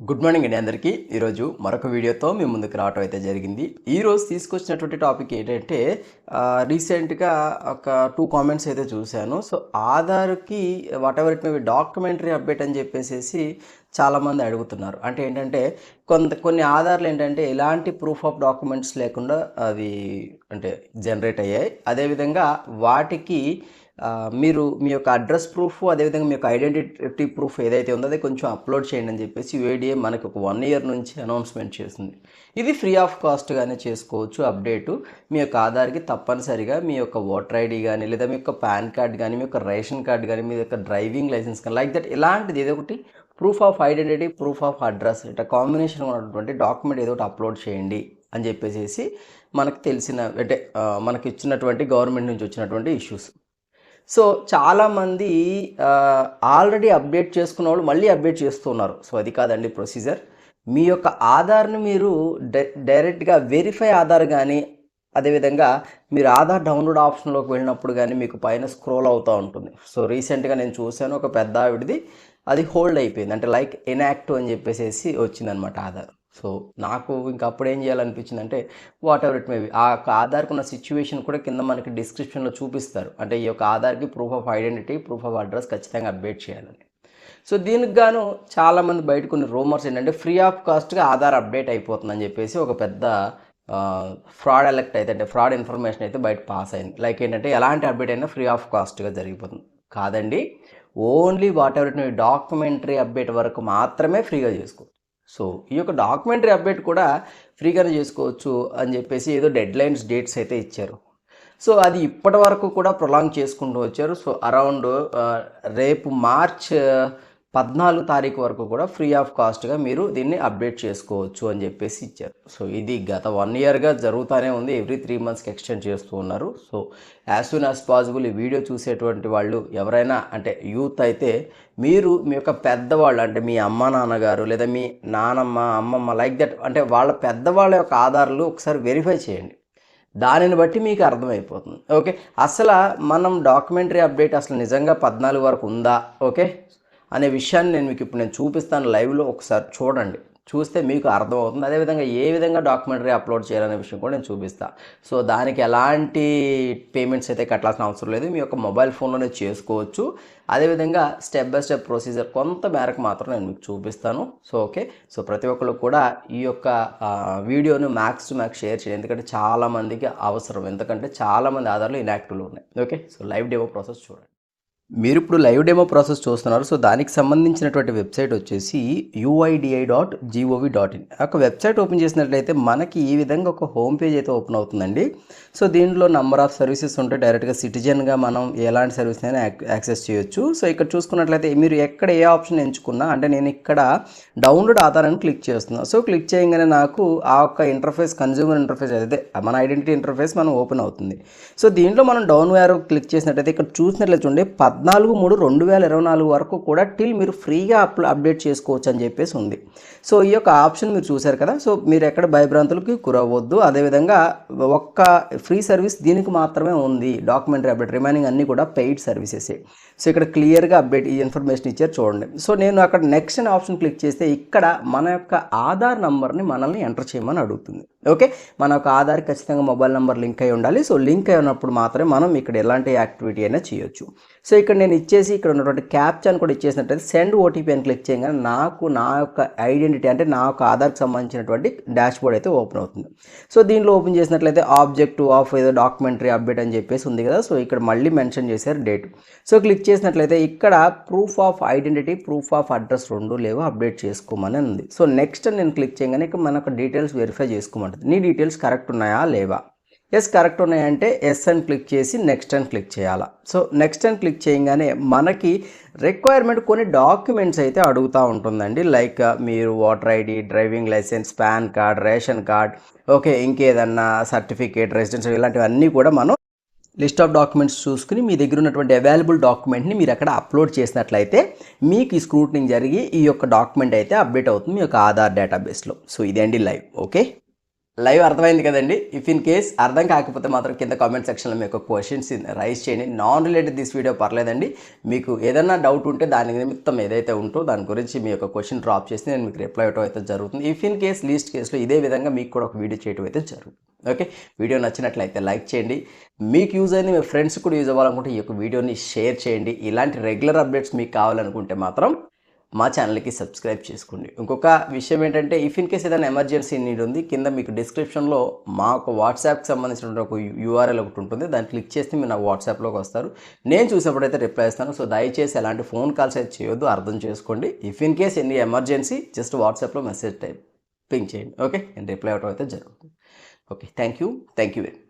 Good morning అండి అందరికీ. ఈరోజు మరొక వీడియోతో మీ ముందుకు రావటం అయితే జరిగింది. ఈరోజు తీసుకొచ్చినటువంటి టాపిక్ ఏంటంటే రీసెంట్‌గా ఒక 2 కామెంట్స్ అయితే చూశాను. సో, ఆధార్‌కి whatever it may be documentary update అని చెప్పేసేసి చాలామంది అడుగుతున్నారు. అంటే ఏంటంటే కొన్ని ఆధార్‌లు ఏంటంటే ఎలాంటి ప్రూఫ్ ఆఫ్ డాక్యుమెంట్స్ లేకుండా అవి అంటే జనరేట్ అయ్యాయి. అదేవిధంగా వాటికి మీరు మీ యొక్క అడ్రస్ ప్రూఫ్ అదేవిధంగా మీ యొక్క ఐడెంటిటీ ప్రూఫ్ ఏదైతే ఉందో అది కొంచెం అప్లోడ్ చేయండి అని చెప్పేసి యూఐడిఏ మనకు ఒక 1 ఇయర్ నుంచి అనౌన్స్మెంట్ చేసింది. ఇది ఫ్రీ ఆఫ్ కాస్ట్‌గానే చేసుకోవచ్చు అప్డేటు. మీ యొక్క ఆధార్‌కి తప్పనిసరిగా మీ యొక్క ఓటర్ ఐడీ గానీ, లేదా మీ యొక్క పాన్ కార్డ్ గానీ, మీ యొక్క రేషన్ కార్డ్ గానీ, మీ యొక్క డ్రైవింగ్ లైసెన్స్ కానీ లైక్ దట్ ఇలాంటిది ఏదో ఒకటి proof of identity, proof of address ఇట్లా కాంబినేషన్ ఉన్నటువంటి డాక్యుమెంట్ ఏదో ఒకటి అప్లోడ్ చేయండి అని చెప్పేసేసి మనకు తెలిసిన అంటే మనకి ఇచ్చినటువంటి గవర్నమెంట్ నుంచి వచ్చినటువంటి ఇష్యూస్. సో, చాలామంది ఆల్రెడీ అప్డేట్ చేసుకున్న వాళ్ళు మళ్ళీ అప్డేట్ చేస్తున్నారు. సో, అది కాదండి ప్రొసీజర్. మీ యొక్క ఆధార్‌ని మీరు డైరెక్ట్‌గా వెరిఫై ఆధార్ గానీ, అదేవిధంగా మీరు ఆధార్ డౌన్లోడ్ ఆప్షన్‌లోకి వెళ్ళినప్పుడు గానీ మీకు పైన స్క్రోల్ అవుతూ ఉంటుంది. సో, రీసెంట్‌గా నేను చూశాను ఒక పెద్ద ఆవిడది అది హోల్డ్ అయిపోయింది. అంటే లైక్ ఇన్యాక్టివ్ అని చెప్పేసేసి వచ్చిందనమాట ఆధార్. సో, నాకు ఇంక అప్పుడేం చేయాలనిపించిందంటే వాటెవర్ ఇట్ మే బి ఆ యొక్క ఆధార్‌కి ఉన్న సిచ్యువేషన్ కూడా కింద మనకి డిస్క్రిప్షన్‌లో చూపిస్తారు. అంటే ఈ యొక్క ఆధార్‌కి proof of identity, proof of address ఖచ్చితంగా అప్డేట్ చేయాలని. సో, దీనికి గాను చాలామంది బయట కొన్ని రూమర్స్ ఏంటంటే ఫ్రీ ఆఫ్ కాస్ట్‌గా ఆధార్ అప్డేట్ అయిపోతుందని చెప్పేసి ఒక పెద్ద ఫ్రాడ్ అలర్ట్ అయితే అంటే ఫ్రాడ్ ఇన్ఫర్మేషన్ అయితే బయట పాస్ అయింది. లైక్ ఏంటంటే ఎలాంటి అప్డేట్ అయినా ఫ్రీ ఆఫ్ కాస్ట్‌గా జరిగిపోతుంది. కాదండి. Only whatever it may be documentary update వరకు మాత్రమే ఫ్రీగా చేసుకోవచ్చు. సో, ఈ యొక్క డాక్యుమెంటరీ అప్డేట్ కూడా ఫ్రీగానే చేసుకోవచ్చు అని చెప్పేసి ఏదో డెడ్‌లైన్స్, డేట్స్ అయితే ఇచ్చారు. సో, అది ఇప్పటి వరకు కూడా ప్రొలాంగ్ చేసుకుంటూ వచ్చారు. సో, అరౌండ్ రేపు మార్చ్ 14 తారీఖు వరకు కూడా ఫ్రీ ఆఫ్ కాస్ట్‌గా మీరు దీన్ని అప్డేట్ చేసుకోవచ్చు అని చెప్పేసి ఇచ్చారు. సో, ఇది గత 1 ఇయర్‌గా జరుగుతూనే ఉంది. ఎవ్రీ 3 మంత్స్‌కి ఎక్స్టెండ్ చేస్తూ ఉన్నారు. So, as soon as possible ఈ వీడియో చూసేటువంటి వాళ్ళు ఎవరైనా అంటే యూత్ అయితే మీరు మీ యొక్క పెద్దవాళ్ళు అంటే మీ అమ్మ నాన్నగారు లేదా మీ నానమ్మ, అమ్మమ్మ లైక్ దట్ అంటే వాళ్ళ పెద్దవాళ్ళ యొక్క ఆధార్‌లు ఒకసారి వెరిఫై చేయండి. దానిని బట్టి మీకు అర్థమైపోతుంది. ఓకే. మనం డాక్యుమెంటరీ అప్డేట్ అసలు నిజంగా 14 వరకు ఉందా? ఓకే. అనే విషయాన్ని నేను మీకు ఇప్పుడు చూపిస్తాను లైవ్‌లో ఒకసారి చూడండి. చూస్తే మీకు అర్థమవుతుంది. అదేవిధంగా ఏ విధంగా డాక్యుమెంటరీ అప్లోడ్ చేయాలనే విషయం కూడా నేను చూపిస్తా. సో, దానికి ఎలాంటి పేమెంట్స్ అయితే కట్టాల్సిన అవసరం లేదు. మీ యొక్క మొబైల్ ఫోన్‌లోనే చేసుకోవచ్చు. అదేవిధంగా స్టెప్ బై స్టెప్ ప్రొసీజర్ కొంత మేరకు మాత్రం నేను మీకు చూపిస్తాను. So, okay. సో, ప్రతి ఒక్కళ్ళు కూడా ఈ యొక్క వీడియోను మ్యాక్స్ టు మ్యాక్స్ షేర్ చేయండి. ఎందుకంటే చాలామందికి అవసరం. ఎందుకంటే చాలామంది ఆధార్‌లు ఇన్యాక్టివ్‌లో ఉన్నాయి. Okay. So, live demo process చూడండి. మీరిప్పుడు లైవ్ డెమో ప్రాసెస్ చూస్తున్నారు. సో, దానికి సంబంధించినటువంటి వెబ్సైట్ వచ్చేసి uidi.gov.in. ఒక వెబ్సైట్ ఓపెన్ చేసినట్లయితే మనకి ఈ విధంగా ఒక హోమ్ పేజ్ అయితే ఓపెన్ అవుతుందండి. సో, దీంట్లో నంబర్ ఆఫ్ సర్వీసెస్ ఉంటాయి. డైరెక్ట్‌గా సిటిజన్‌గా మనం ఎలాంటి సర్వీస్ అయినా యాక్సెస్ చేయొచ్చు. సో, ఇక్కడ చూసుకున్నట్లయితే మీరు ఎక్కడ ఏ ఆప్షన్ ఎంచుకున్నా అంటే నేను ఇక్కడ డౌన్లోడ్ ఆధార్ అని క్లిక్ చేస్తున్నా. సో, క్లిక్ చేయగానే నాకు ఆ యొక్క ఇంటర్ఫేస్ కన్జ్యూమర్ ఇంటర్ఫేస్ అయితే మన ఐడెంటిటీ ఇంటర్ఫేస్ మనం ఓపెన్ అవుతుంది. సో, దీంట్లో మనం డౌన్ యారో క్లిక్ చేసినట్లయితే ఇక్కడ చూసినట్లయితే చూడండి 14/3/2024 వరకు కూడా టిల్ మీరు ఫ్రీగా అప్డేట్ చేసుకోవచ్చు అని చెప్పేసి ఉంది. సో, ఈ యొక్క ఆప్షన్ మీరు చూశారు కదా. సో, మీరు ఎక్కడ భయభ్రాంతులకి గురవ్వద్దు. అదేవిధంగా ఒక్క ఫ్రీ సర్వీస్ దీనికి మాత్రమే ఉంది డాక్యుమెంటరీ అప్డేట్. రిమైనింగ్ అన్నీ కూడా పెయిడ్ సర్వీసెసే. సో, ఇక్కడ క్లియర్గా అప్డేట్ ఈ ఇన్ఫర్మేషన్ ఇచ్చారు చూడండి. సో, నేను అక్కడ నెక్స్ట్ అనే ఆప్షన్ క్లిక్ చేస్తే ఇక్కడ మన యొక్క ఆధార్ నంబర్ని మనల్ని ఎంటర్ చేయమని అడుగుతుంది. ఓకే. మన యొక్క ఆధార్ ఖచ్చితంగా మొబైల్ నెంబర్ లింక్ అయి ఉండాలి. సో, లింక్ అయి ఉన్నప్పుడు మాత్రమే మనం ఇక్కడ ఎలాంటి యాక్టివిటీ అయినా చేయొచ్చు. సో, ఇక్కడ నేను ఇచ్చేసి ఇక్కడ ఉన్నటువంటి క్యాప్చాను కూడా ఇచ్చేసినట్లయితే సెండ్ ఓటీపీ అని క్లిక్ చేయగానే నాకు నా యొక్క ఐడెంటిటీ అంటే నా యొక్క ఆధార్కి సంబంధించినటువంటి డాష్బోర్డ్ అయితే ఓపెన్ అవుతుంది. సో, దీంట్లో ఓపెన్ చేసినట్లయితే ఆబ్జెక్టివ్ ఆఫ్ ఏదో డాక్యుమెంటరీ అప్డేట్ అని చెప్పేసి ఉంది కదా. సో, ఇక్కడ మళ్ళీ మెన్షన్ చేశారు డేట్. సో, క్లిక్ చేసినట్లయితే ఇక్కడ proof of identity, proof of address 2 లేవో అప్డేట్ చేసుకోమని ఉంది. సో, నెక్స్ట్ అని నేను క్లిక్ చేయగానే ఇక్కడ మనకు డీటెయిల్స్ వెరిఫై చేసుకోమంటుంది. నీ డీటెయిల్స్ కరెక్ట్ ఉన్నాయా లేవా? ఎస్ కరెక్ట్ ఉన్నాయంటే ఎస్ అని క్లిక్ చేసి నెక్స్ట్ అని క్లిక్ చేయాలా. సో, నెక్స్ట్ అని క్లిక్ చేయగానే మనకి రిక్వైర్మెంట్ కొన్ని డాక్యుమెంట్స్ అయితే అడుగుతూ ఉంటుందండి. లైక్ మీరు voter ID, driving licence, PAN card, ration card, okay, ఇంకేదన్నా సర్టిఫికేట్, రెసిడెన్స్ ఇలాంటివన్నీ కూడా మనం లిస్ట్ ఆఫ్ డాక్యుమెంట్స్ చూసుకుని మీ దగ్గర ఉన్నటువంటి అవైలబుల్ డాక్యుమెంట్ని మీరు అక్కడ అప్లోడ్ చేసినట్లయితే మీకు ఈ స్క్రూటినింగ్ జరిగి ఈ యొక్క డాక్యుమెంట్ అయితే అప్డేట్ అవుతుంది మీ యొక్క ఆధార్ డేటాబేస్లో. సో, ఇదేంటి లైవ్. ఓకే. లైవ్ అర్థమైంది కదండి. ఇఫ్ ఇన్ కేస్ అర్థం కాకపోతే మాత్రం కింద కామెంట్ సెక్షన్‌లో మీ యొక్క క్వెషన్స్ రైజ్ చేయండి. నాన్ రిలేటెడ్ దిస్ వీడియో పర్లేదండి. మీకు ఏదన్నా డౌట్ ఉంటే దాని నిమిత్తం ఏదైతే ఉంటో దాని గురించి మీ యొక్క క్వెషన్ డ్రాప్ చేసి నేను మీకు రిప్లై ఇవ్వడం అయితే జరుగుతుంది. ఇఫ్ ఇన్ కేస్ లీస్ట్ కేస్‌లో ఇదే విధంగా మీకు కూడా ఒక వీడియో చేయడం అయితే జరుగుతుంది. ఓకే. వీడియో నచ్చినట్లయితే లైక్ చేయండి. మీకు యూజ్ అయింది, మీ ఫ్రెండ్స్ కూడా యూజ్ అవ్వాలనుకుంటే ఈ యొక్క వీడియోని షేర్ చేయండి. ఇలాంటి రెగ్యులర్ అప్డేట్స్ మీకు కావాలనుకుంటే మాత్రం మా ఛానల్‌కి సబ్స్క్రైబ్ చేసుకోండి. ఇంకొక విషయం ఏంటంటే ఇఫ్ ఇన్ కేస్ ఏదైనా ఎమర్జెన్సీ నీడ్ ఉంది, కింద మీకు డిస్క్రిప్షన్‌లో మా ఒక వాట్సాప్‌కి సంబంధించినటువంటి ఒక యూఆర్ఎల్ ఒకటి ఉంటుంది. దాన్ని క్లిక్ చేస్తే మీరు నా వాట్సాప్‌లోకి వస్తారు. నేను చూసినప్పుడైతే రిప్లై ఇస్తాను. సో దయచేసి ఎలాంటి ఫోన్ కాల్స్ అయితే చేయొద్దు, అర్థం చేసుకోండి. If in case any emergency just వాట్సాప్‌లో మెసేజ్ పింగ్ చేయండి. ఓకే. నేను రిప్లై ఇవ్వడం అయితే జరుగుతుంది. Okay. Thank you. Thank you very much.